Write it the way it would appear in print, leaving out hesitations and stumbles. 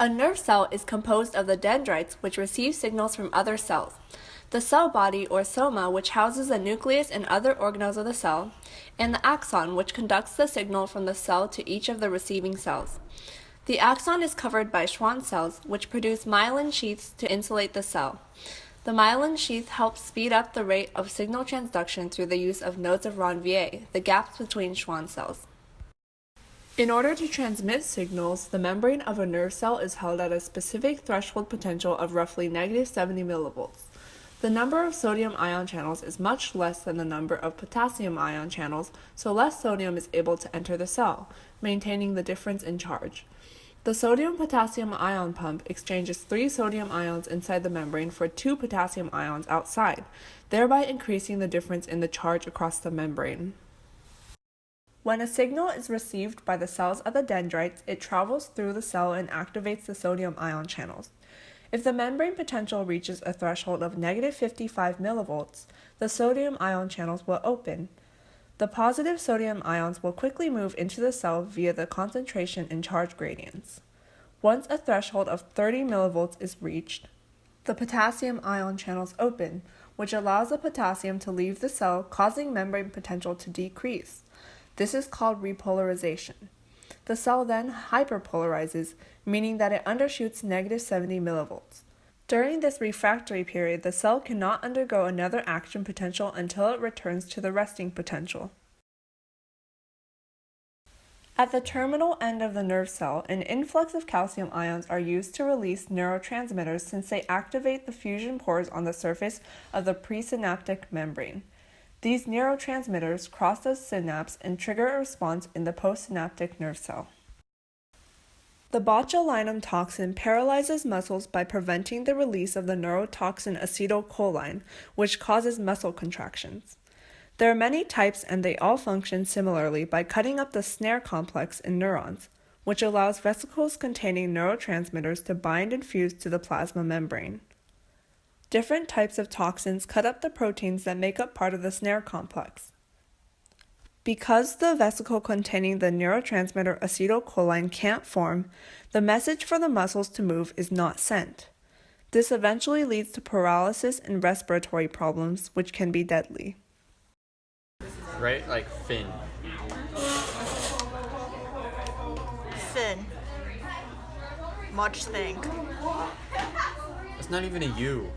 A nerve cell is composed of the dendrites, which receive signals from other cells, the cell body or soma, which houses the nucleus and other organelles of the cell, and the axon, which conducts the signal from the cell to each of the receiving cells. The axon is covered by Schwann cells, which produce myelin sheaths to insulate the cell. The myelin sheath helps speed up the rate of signal transduction through the use of nodes of Ranvier, the gaps between Schwann cells. In order to transmit signals, the membrane of a nerve cell is held at a specific threshold potential of roughly -70 millivolts. The number of sodium ion channels is much less than the number of potassium ion channels, so less sodium is able to enter the cell, maintaining the difference in charge. The sodium-potassium ion pump exchanges 3 sodium ions inside the membrane for 2 potassium ions outside, thereby increasing the difference in the charge across the membrane. When a signal is received by the cells of the dendrites, it travels through the cell and activates the sodium ion channels. If the membrane potential reaches a threshold of -55 millivolts, the sodium ion channels will open. The positive sodium ions will quickly move into the cell via the concentration and charge gradients. Once a threshold of 30 millivolts is reached, the potassium ion channels open, which allows the potassium to leave the cell, causing membrane potential to decrease. This is called repolarization. The cell then hyperpolarizes, meaning that it undershoots -70 millivolts. During this refractory period, the cell cannot undergo another action potential until it returns to the resting potential. At the terminal end of the nerve cell, an influx of calcium ions are used to release neurotransmitters since they activate the fusion pores on the surface of the presynaptic membrane. These neurotransmitters cross the synapse and trigger a response in the postsynaptic nerve cell. The botulinum toxin paralyzes muscles by preventing the release of the neurotoxin acetylcholine, which causes muscle contractions. There are many types and they all function similarly by cutting up the snare complex in neurons, which allows vesicles containing neurotransmitters to bind and fuse to the plasma membrane. Different types of toxins cut up the proteins that make up part of the snare complex. Because the vesicle containing the neurotransmitter acetylcholine can't form, the message for the muscles to move is not sent. This eventually leads to paralysis and respiratory problems, which can be deadly. Right? Like fin. Fin. Much think. It's not even a U.